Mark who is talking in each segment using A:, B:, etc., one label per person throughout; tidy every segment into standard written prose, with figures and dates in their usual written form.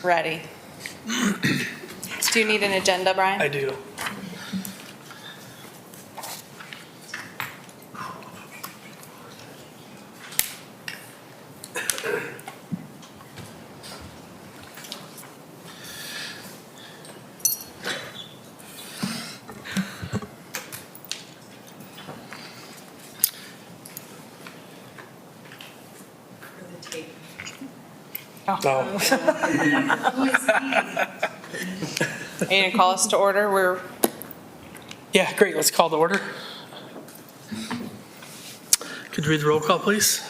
A: Ready. Do you need an agenda, Brian?
B: I do. Oh.
A: Are you going to call us to order?
B: Yeah, great. Let's call the order. Could you read the roll call, please?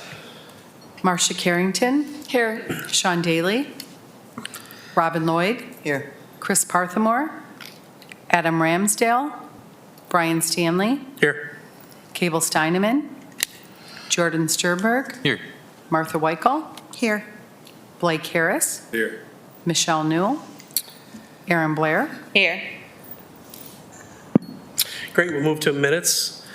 C: Marcia Carrington. Here. Sean Daly. Robin Lloyd.
D: Here.
C: Chris Parthamore. Adam Ramsdale. Brian Stanley.
B: Here.
C: Cable Steineman. Jordan Sturberg.
E: Here.
C: Martha Weichel.
D: Here.
C: Blake Harris.
E: Here.
C: Michelle Newell. Aaron Blair.
A: Here.
B: Great, we'll move to minutes.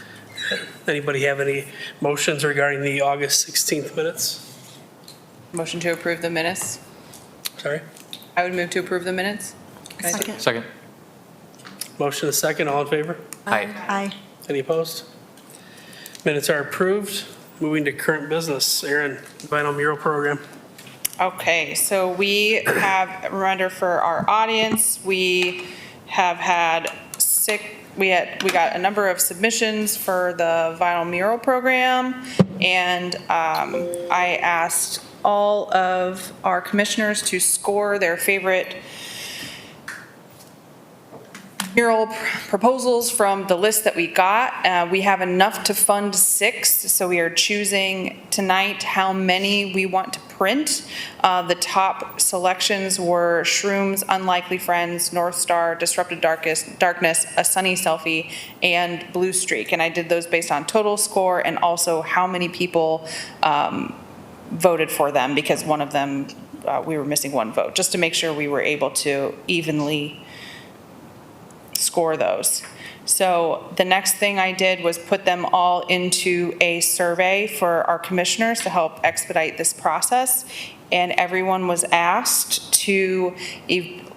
B: Anybody have any motions regarding the August 16th minutes?
A: Motion to approve the minutes.
B: Sorry?
A: I would move to approve the minutes. Can I say-
D: Second.
E: Second.
B: Motion is second, all in favor?
E: Aye.
D: Aye.
B: Any opposed? Minutes are approved. Moving to current business. Aaron, vinyl mural program.
A: Okay, so we have, reminder for our audience, we have had we got a number of submissions for the vinyl mural program, and I asked all of our commissioners to score their favorite mural proposals from the list that we got. We have enough to fund 6, so we are choosing tonight how many we want to print. The top selections were Shrooms, Unlikely Friends, North Star, Disrupted Darkness, A Sunny Selfie, and Blue Streak. And I did those based on total score and also how many people voted for them, because one of them, we were missing one vote, just to make sure we were able to evenly score those. So the next thing I did was put them all into a survey for our commissioners to help expedite this process. And everyone was asked to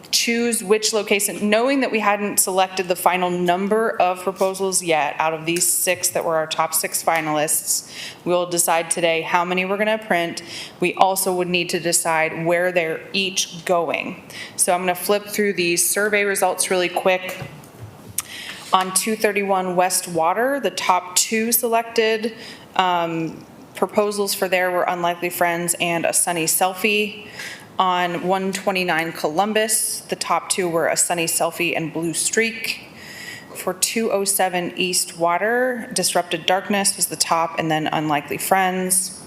A: choose which location, knowing that we hadn't selected the final number of proposals yet out of these 6 that were our top 6 finalists. We'll decide today how many we're going to print. We also would need to decide where they're each going. So I'm going to flip through these survey results really quick. On 231 West Water, the top 2 selected proposals for there were Unlikely Friends and A Sunny Selfie. On 129 Columbus, the top 2 were A Sunny Selfie and Blue Streak. For 207 East Water, Disrupted Darkness was the top, and then Unlikely Friends.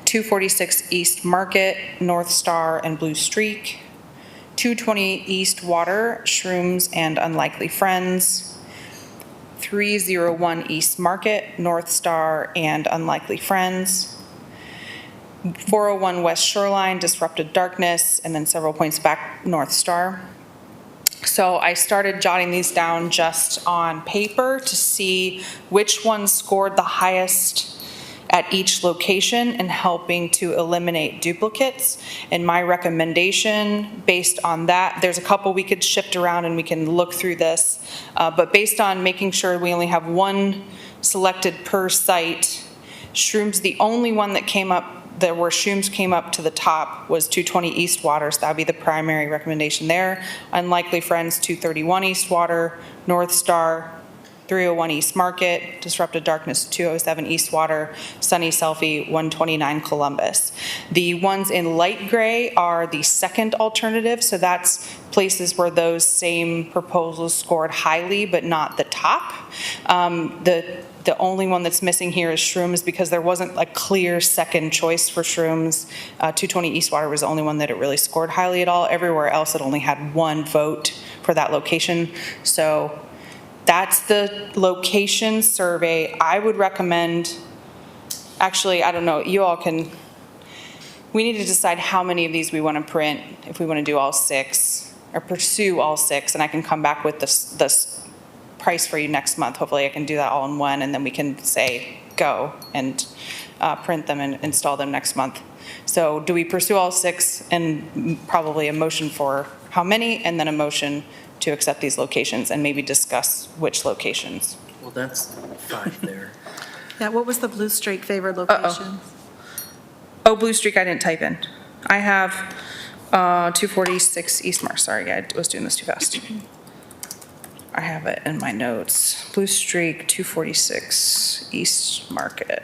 A: 246 East Market, North Star and Blue Streak. 220 East Water, Shrooms and Unlikely Friends. 301 East Market, North Star and Unlikely Friends. 401 West Shoreline, Disrupted Darkness, and then several points back, North Star. So I started jotting these down just on paper to see which ones scored the highest at each location and helping to eliminate duplicates. And my recommendation based on that, there's a couple we could shift around and we can look through this, but based on making sure we only have 1 selected per site, Shrooms, the only one that came up, where Shrooms came up to the top was 220 East Water, so that would be the primary recommendation there. Unlikely Friends, 231 East Water, North Star, 301 East Market, Disrupted Darkness, 207 East Water, Sunny Selfie, 129 Columbus. The ones in light gray are the second alternative, so that's places where those same proposals scored highly, but not the top. The only one that's missing here is Shrooms, because there wasn't a clear second choice for Shrooms. 220 East Water was the only one that it really scored highly at all. Everywhere else it only had 1 vote for that location. So that's the location survey. I would recommend, actually, I don't know, you all can, we need to decide how many of these we want to print, if we want to do all 6 or pursue all 6, and I can come back with this price for you next month. Hopefully I can do that all in one, and then we can say go. And print them and install them next month. So do we pursue all 6 and probably a motion for how many, and then a motion to accept these locations and maybe discuss which locations?
D: Well, that's 5 there.
E: Yeah, what was the Blue Streak favored location?
A: Oh, Blue Streak, I didn't type in. I have 246 East Mars. Sorry, I was doing this too fast. I have it in my notes. Blue Streak, 246 East Market.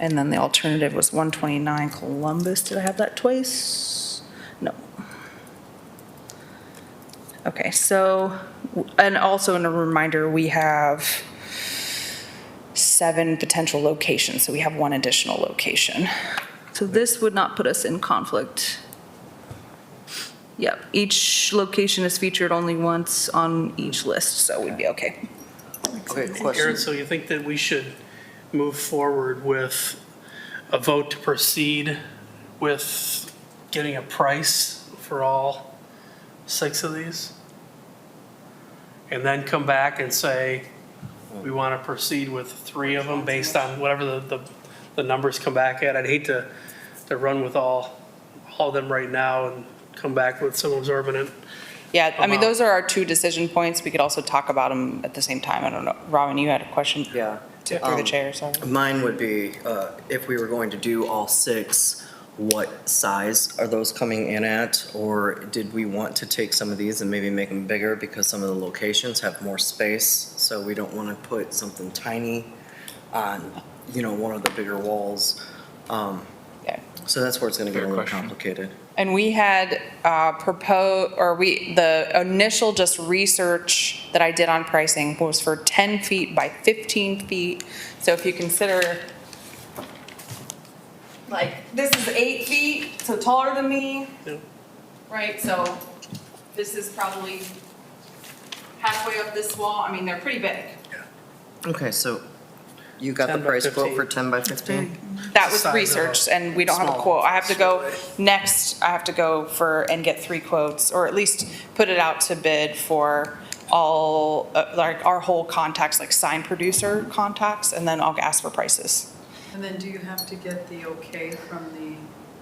A: And then the alternative was 129 Columbus. Did I have that twice? No. Okay, so, and also in a reminder, we have 7 potential locations, so we have 1 additional location. So this would not put us in conflict. Yep, each location is featured only once on each list, so we'd be okay.
D: Okay,
B: Aaron,
D: question.
B: so you think that we should move forward with a vote to proceed with getting a price for all 6 of these? And then come back and say, we want to proceed with 3 of them based on whatever the numbers come back at? I'd hate to run with all of them right now and come back with some exorbitant.
A: Yeah, I mean, those are our 2 decision points. We could also talk about them at the same time. I don't know. Robin, you had a question?
D: Yeah.
A: Through the chair, sorry.
D: Mine would be, if we were going to do all 6, what size are those coming in at? Or did we want to take some of these and maybe make them bigger because some of the locations have more space? So we don't want to put something tiny on, one of the bigger walls.
A: Yeah.
D: So that's where it's going to get a
F: Fair
D: little
F: question.
D: complicated.
A: And we had the initial just research that I did on pricing was for 10 feet by 15 feet. So if you consider, like, this is 8 feet, so taller than me,
B: Yep.
A: right? So this is probably halfway up this wall. I mean, they're pretty big.
D: Okay, so you got the
B: 10 by
D: price quote
B: 15.
D: for 10 by 15?
A: That was
B: Size of a
A: research, and we don't have a
D: small
A: quote. I have to go,
B: office.
A: next, I have to go and get 3 quotes, or at least put it out to bid for all, like, our whole contacts, like sign producer contacts, and then I'll ask for prices.
C: And then do you have to get the okay from the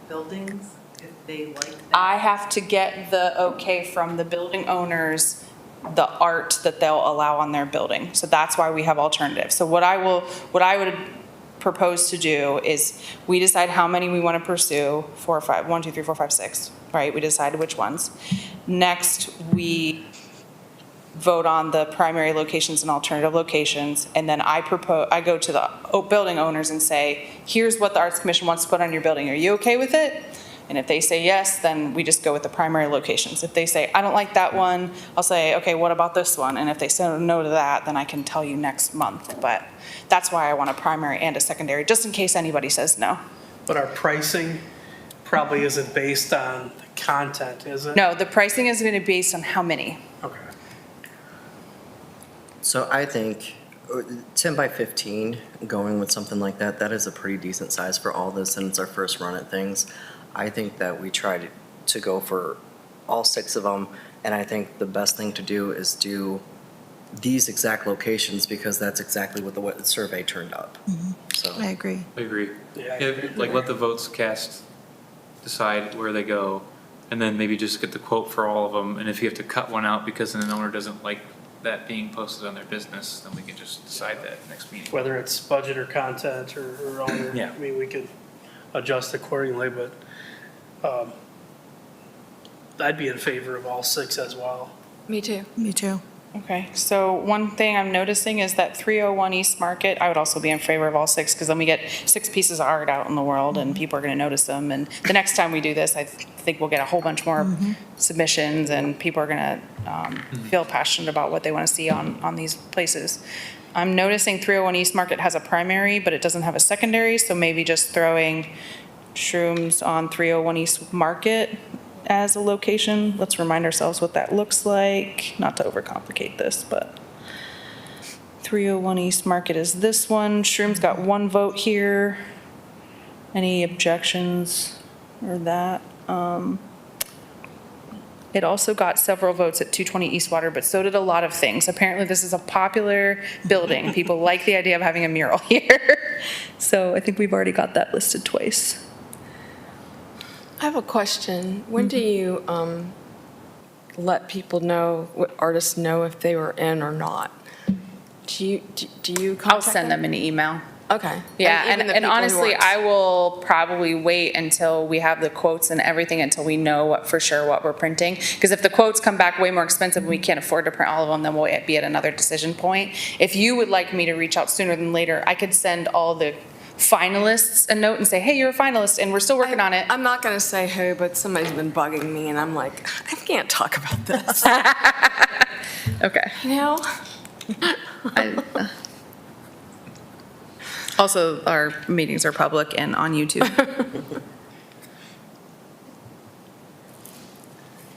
C: buildings if they like that?
A: I have to get the okay from the building owners, the art that they'll allow on their building. So that's why we have alternatives. So what I would propose to do is we decide how many we want to pursue, 4 or 5, 1, 2, 3, 4, 5, 6, right? We decided which ones. Next, we vote on the primary locations and alternative locations, and then I go to the building owners and say, here's what the Arts Commission wants to put on your building. Are you okay with it? And if they say yes, then we just go with the primary locations. If they say, I don't like that one, I'll say, okay, what about this one? And if they say no to that, then I can tell you next month. But that's why I want a primary and a secondary, just in case anybody says no.
B: But our pricing probably isn't based on the content, is it?
A: No, the pricing is going to be based on how many.
B: Okay.
D: So I think 10 by 15, going with something like that, that is a pretty decent size for all this, and it's our first run at things. I think that we tried to go for all 6 of them, and I think the best thing to do is do these exact locations because that's exactly what the survey turned up. So
E: I agree.
F: I agree.
B: Yeah, I
F: Yeah,
B: agree.
F: like let the votes cast decide where they go, and then maybe just get the quote for all of them, and if you have to cut one out because an owner doesn't like that being posted on their business, then we can just decide that next meeting.
B: Whether it's budget or content or owner,
F: Yeah.
B: I mean, we could adjust accordingly, but I'd be in favor of all 6 as well.
E: Me too. Me too.
A: Okay, so one thing I'm noticing is that 301 East Market, I would also be in favor of all 6, because then we get 6 pieces of art out in the world, and people are going to notice them. And the next time we do this, I think we'll get a whole bunch more submissions, and people are going to feel passionate about what they want to see on these places. I'm noticing 301 East Market has a primary, but it doesn't have a secondary, so maybe just throwing shrooms on 301 East Market as a location. Let's remind ourselves what that looks like, not to overcomplicate this, but 301 East Market is this one. Shroom's got 1 vote here. Any objections or that? It also got several votes at 220 Eastwater, but so did a lot of things. Apparently, this is a popular building. People like the idea of having a mural here. So I think we've already got that listed twice.
G: I have a question. When do you let people know, artists know if they were in or not? Do you contact
A: I'll send them an email.
G: Okay.
A: Yeah,
G: even the
A: and
G: people who
A: honestly,
G: aren't.
A: I will probably wait until we have the quotes and everything, until we know what, for sure, what we're printing. Because if the quotes come back way more expensive and we can't afford to print all of them, then we'll be at another decision point. If you would like me to reach out sooner than later, I could send all the finalists a note and say, hey, you're a finalist, and we're still working on it.
G: I'm not going to say who, but somebody's been bugging me, and I'm like, I can't talk about this.
A: Okay.
G: You know?
A: Also, our meetings are public and on YouTube.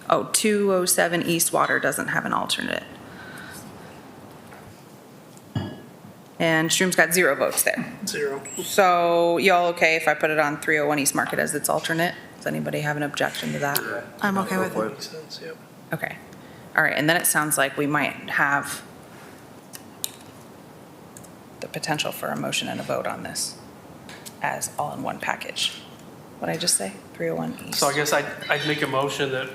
A: Oh, 207 Eastwater doesn't have an alternate. And Stroom's got 0 votes there.
B: 0.
A: So y'all okay if I put it on 301 East Market as its alternate? Does anybody have an objection to that?
E: I'm okay with it.
B: Makes sense, yep.
A: Okay. All right, and then it sounds like we might have the potential for a motion and a vote on this as all in one package. What'd I just say? 301 East.
B: So I guess I'd make a motion that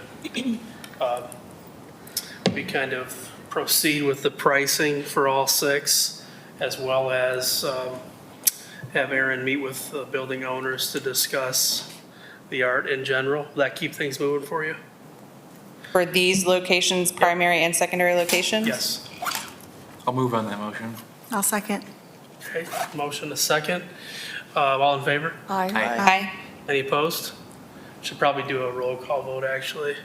B: we kind of proceed with the pricing for all 6, as well as have Aaron meet with the building owners to discuss the art in general. Will that keep things moving for you?
A: For these locations, primary and secondary locations?
B: Yes.
F: I'll move on that motion.
E: I'll second.
B: Okay, motion a second. All in favor?
G: Aye.
A: Aye.
B: Any opposed? Should probably do a roll call vote, actually.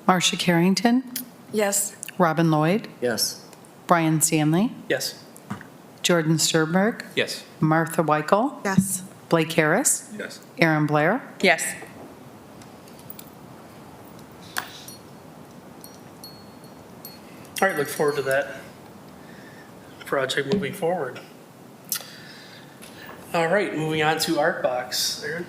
C: Marcia Carrington,
G: Yes.
C: Robin Lloyd,
D: Yes.
C: Brian Stanley,
B: Yes.
C: Jordan Sternberg,
F: Yes.
C: Martha Weichel,
E: Yes.
C: Blake Harris,
F: Yes.
C: Aaron Blair.
A: Yes.
B: All right, look forward to that project moving forward. All right, moving on to Art Box. Aaron?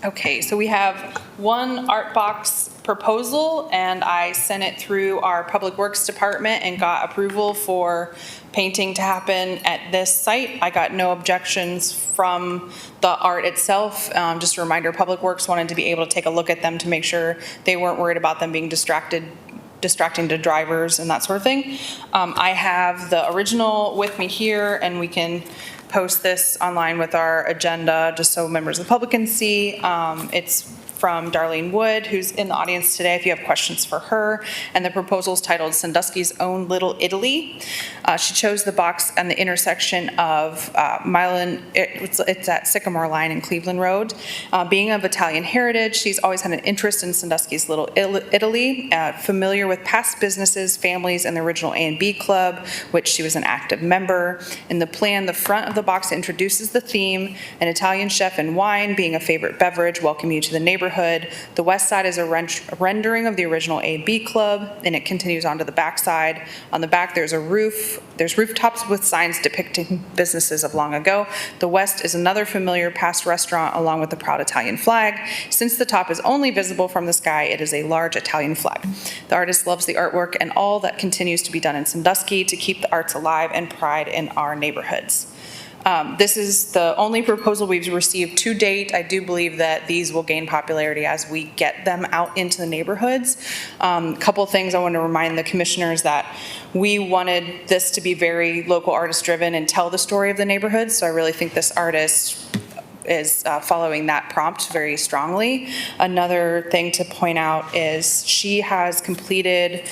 A: Okay, so we have one art box proposal, and I sent it through our Public Works Department and got approval for painting to happen at this site. I got no objections from the art itself. Just a reminder, Public Works wanted to be able to take a look at them to make sure they weren't worried about them being distracting to drivers and that sort of thing. I have the original with me here, and we can post this online with our agenda just so members of the public can see. It's from Darlene Wood, who's in the audience today, if you have questions for her. And the proposal's titled Sandusky's Own Little Italy. She chose the box on the intersection of it's at Sycamore Line and Cleveland Road. Being of Italian heritage, she's always had an interest in Sandusky's Little Italy, familiar with past businesses, families, and the original A&B Club, which she was an active member. In the plan, the front of the box introduces the theme, an Italian chef and wine being a favorite beverage, welcome you to the neighborhood. The west side is a rendering of the original A&B Club, and it continues on to the back side. On the back, there's rooftops with signs depicting businesses of long ago. The west is another familiar past restaurant along with the proud Italian flag. Since the top is only visible from the sky, it is a large Italian flag. The artist loves the artwork and all that continues to be done in Sandusky to keep the arts alive and pride in our neighborhoods. This is the only proposal we've received to date. I do believe that these will gain popularity as we get them out into the neighborhoods. Couple things I want to remind the commissioners that we wanted this to be very local artist driven and tell the story of the neighborhood. So I really think this artist is following that prompt very strongly. Another thing to point out is she has completed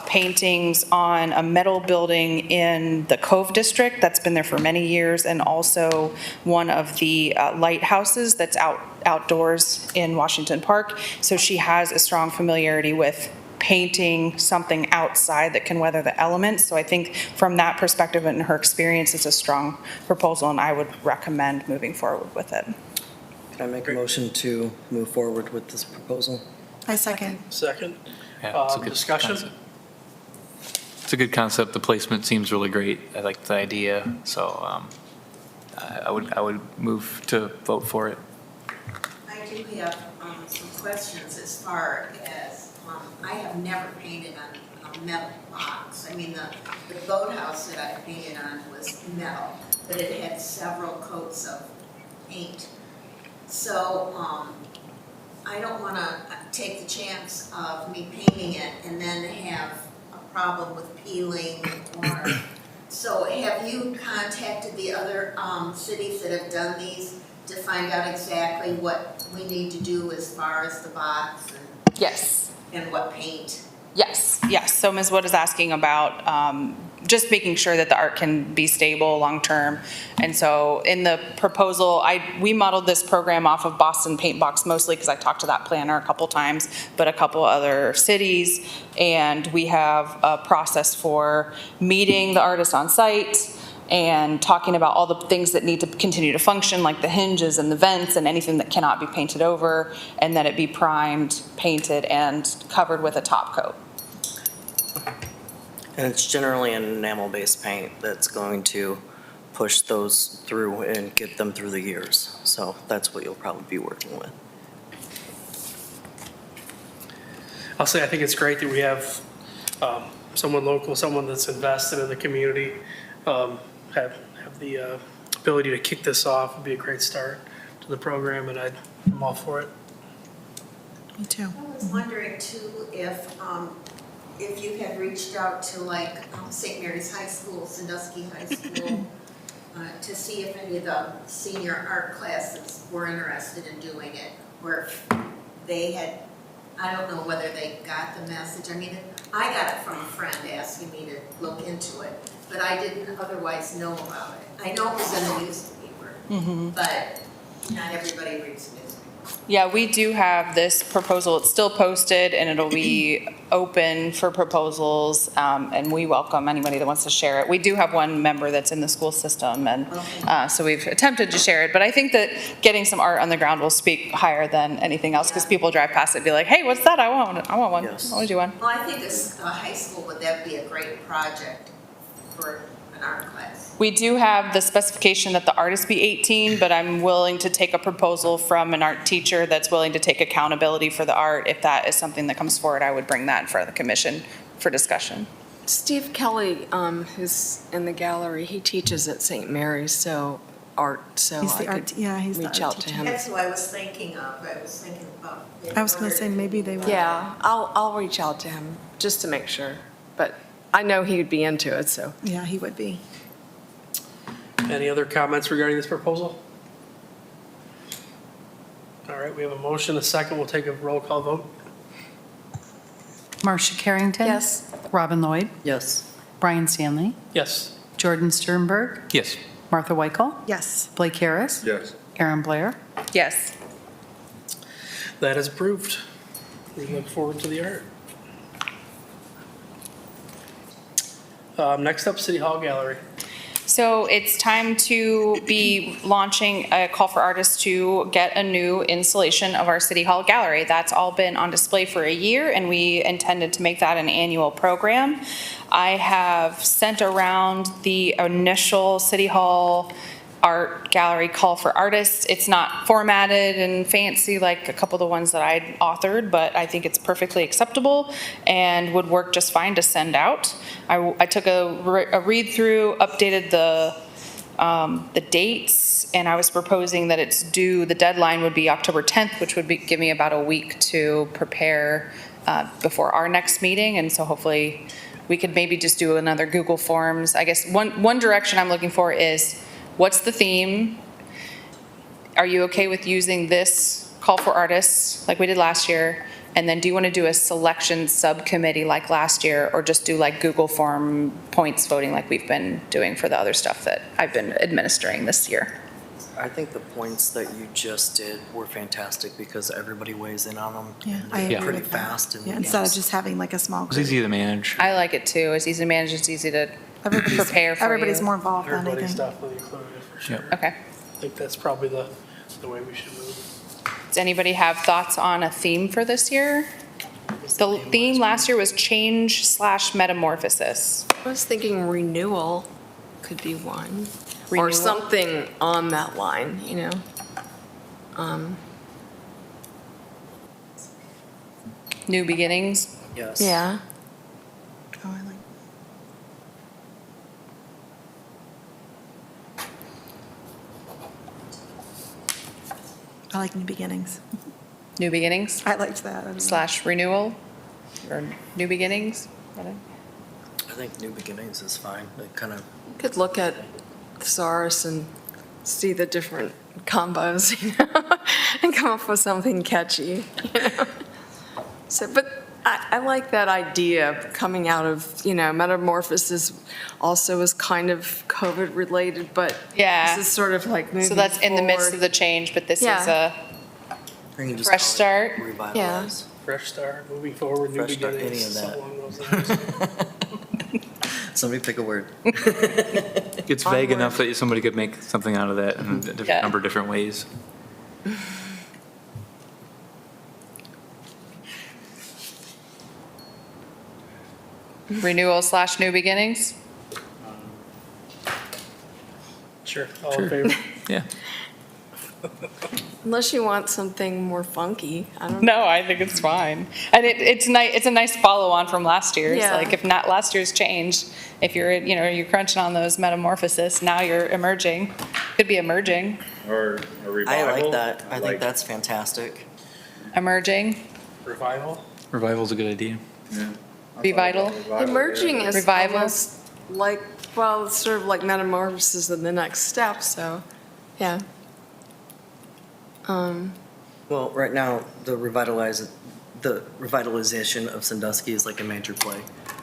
A: paintings on a metal building in the Cove District that's been there for many years, and also one of the lighthouses that's outdoors in Washington Park. So she has a strong familiarity with painting something outside that can weather the elements. So I think from that perspective and her experience, it's a strong proposal, and I would recommend moving forward with it.
D: Can I make a motion to move forward with this proposal?
E: I second.
B: Second.
F: Yeah, it's a good
B: Discussion?
F: concept. It's a good concept. The placement seems really great. I like the idea, so I would move to vote for it.
H: I do have some questions as far as, I have never painted on a metal box. I mean, the boathouse that I painted on was metal, but it had several coats of paint. So I don't want to take the chance of me painting it and then have a problem with peeling or. So have you contacted the other cities that have done these to find out exactly what we need to do as far as the box
A: Yes.
H: and what paint?
A: Yes, yes. So Ms. Wood is asking about just making sure that the art can be stable long-term. And so in the proposal, we modeled this program off of Boston Paint Box mostly because I talked to that planner a couple times, but a couple other cities. And we have a process for meeting the artist on site and talking about all the things that need to continue to function, like the hinges and the vents and anything that cannot be painted over, and that it be primed, painted, and covered with a top coat.
D: And it's generally an enamel-based paint that's going to push those through and get them through the years. So that's what you'll probably be working with.
B: I'll say I think it's great that we have someone local, someone that's invested in the community, have the ability to kick this off. Would be a great start to the program, and I'm all for it.
E: Me too.
H: I was wondering too if you had reached out to like St. Mary's High School, Sandusky High School, to see if any of the senior art classes were interested in doing it, or if they had, I don't know whether they got the message. I mean, I got it from a friend asking me to look into it, but I didn't otherwise know about it. I know it was in the newspaper, but not everybody reads the newspaper.
A: Yeah, we do have this proposal. It's still posted and it'll be open for proposals, and we welcome anybody that wants to share it. We do have one member that's in the school system, and so we've attempted to share it. But I think that getting some art on the ground will speak higher than anything else, because people drive past it and be like, hey, what's that? I want one.
D: Yes.
A: I want to do one.
H: Well, I think this high school, would that be a great project for an art class?
A: We do have the specification that the artist be 18, but I'm willing to take a proposal from an art teacher that's willing to take accountability for the art. If that is something that comes forward, I would bring that in front of the commission for discussion.
G: Steve Kelly, who's in the gallery, he teaches at St. Mary's, so art, so
E: He's
G: I
E: the art,
G: could
E: yeah, he's the
G: reach
E: art
G: out to
E: teacher.
G: him.
H: That's who I was thinking of. I was thinking about.
E: I was gonna say maybe they would.
G: Yeah, I'll reach out to him just to make sure, but I know he would be into it, so.
E: Yeah, he would be.
B: Any other comments regarding this proposal? All right, we have a motion, a second. We'll take a roll call vote.
C: Marcia Carrington?
G: Yes.
C: Robin Lloyd?
D: Yes.
C: Brian Stanley?
B: Yes.
C: Jordan Sternberg?
F: Yes.
C: Martha Weichel?
E: Yes.
C: Blake Harris?
I: Yes.
C: Aaron Blair?
A: Yes.
B: That is approved. We look forward to the art. Next up, City Hall Gallery.
A: So it's time to be launching a call for artists to get a new installation of our City Hall Gallery. That's all been on display for a year, and we intended to make that an annual program. I have sent around the initial City Hall art gallery call for artists. It's not formatted and fancy like a couple of the ones that I authored, but I think it's perfectly acceptable and would work just fine to send out. I took a read through, updated the dates, and I was proposing that it's due, the deadline would be October 10th, which would give me about a week to prepare before our next meeting, and so hopefully we could maybe just do another Google Forms. I guess one direction I'm looking for is, what's the theme? Are you okay with using this call for artists like we did last year? And then do you want to do a selection subcommittee like last year, or just do like Google form points voting like we've been doing for the other stuff that I've been administering this year?
D: I think the points that you just did were fantastic because everybody weighs in on them.
E: Yeah,
D: and
E: I
D: they're
E: agree
D: pretty
E: with that.
D: fast. And
E: Yeah, instead of just having like a small
F: It's
E: group.
F: easy to manage.
A: I like it too. It's easy to manage. It's easy to prepare for
E: Everybody's
A: you.
E: more involved than
B: Everybody's
E: anything.
B: definitely included for sure.
A: Okay.
B: I think that's probably the way we should move.
A: Does anybody have thoughts on a theme for this year? The theme last year was change/metamorphosis.
G: I was thinking renewal could be one,
A: Renewal?
G: or something on that line, you know?
A: New beginnings.
D: Yes.
G: Yeah.
E: Oh, I like. I like new beginnings.
A: New beginnings
E: I liked that. I don't know.
A: slash renewal or new beginnings. Whatever.
D: I think new beginnings is fine. It kind of,
G: Could look at thesaurus and see the different combos, and come up with something catchy. So, but I like that idea of coming out of, metamorphosis also is kind of COVID related, but
A: Yeah.
G: this is sort of like moving
A: So that's in the midst of
G: forward.
A: the change, but this is
G: Yeah.
D: we can just
A: Fresh
D: call it
A: start.
D: Revitalize.
B: Fresh start, moving forward, new
D: Fresh start, any
B: beginnings,
D: of that.
B: something along those lines.
D: Somebody pick a word.
F: It's vague enough that somebody could make something out of that in a
A: Yeah.
F: different number of different ways.
A: renewal slash new beginnings.
B: Sure, all in favor?
F: Yeah.
G: Unless you want something more funky, I don't know.
A: No, I think it's fine. And it's nice, it's a nice follow on from last year's.
G: Yeah.
A: Like if not last year's change, if you're crunching on those metamorphosis, now you're emerging. Could be emerging,
I: Or a revival.
D: I like that. I think
I: like-
D: that's fantastic.
A: emerging,
B: Revival?
F: Revival's a good idea.
I: Yeah.
A: be vital.
G: Emerging is
A: Revival.
G: almost like, well, it's sort of like metamorphosis in the next step, so, yeah.
D: Well, right now, the revitalization of Sandusky is like a major play.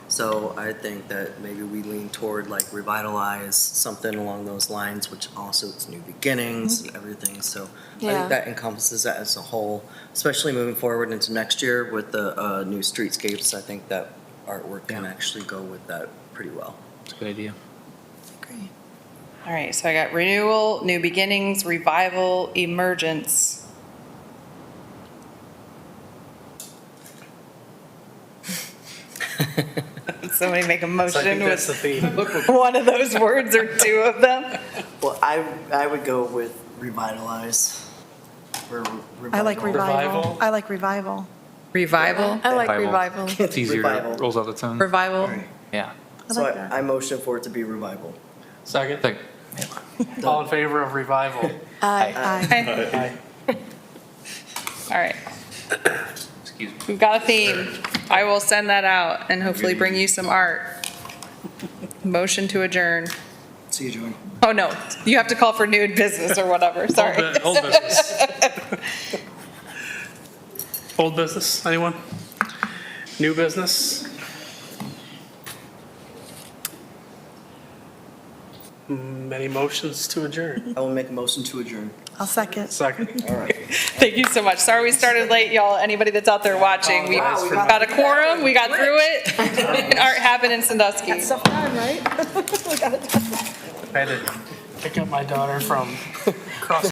D: So I think that maybe we lean toward like revitalize something along those lines, which also it's new beginnings and everything. So I
G: Yeah.
D: think that encompasses that as a whole, especially moving forward into next year with the new streetscapes. I think that artwork can actually go with that pretty well.
F: It's a good idea.
E: Agree.
A: All right, so I got renewal, new beginnings, revival, emergence. Somebody make a
B: So I
A: motion
B: think that's the
A: with
B: theme.
A: one of those words or two of them.
D: Well, I would go with revitalize. Or
E: I like revival.
B: Revival.
E: I like revival.
A: Revival,
G: I like
F: Revival.
G: revival.
F: It's easier,
D: Revival.
F: rolls off the tongue.
A: revival.
F: Yeah.
E: I
D: So
E: like that.
D: I motion for it to be revival.
B: Second,
F: Like,
B: all in favor of revival?
E: Aye.
B: Aye.
A: All right,
F: excuse me.
A: we've got a theme. I will send that out and hopefully bring you some art. Motion to adjourn.
D: See you, Joey.
A: Oh, no, you have to call for new business or whatever, sorry.
B: Old business. Old business, anyone? New business? Many motions to adjourn.
D: I will make a motion to adjourn.
E: I'll second.
B: Second.
D: All right.
A: Thank you so much. Sorry we started late, y'all. Anybody that's out there watching, we got a quorum, we got through it. Art happened in Sandusky.
E: Stuff done, right?
B: I had to pick up my daughter from across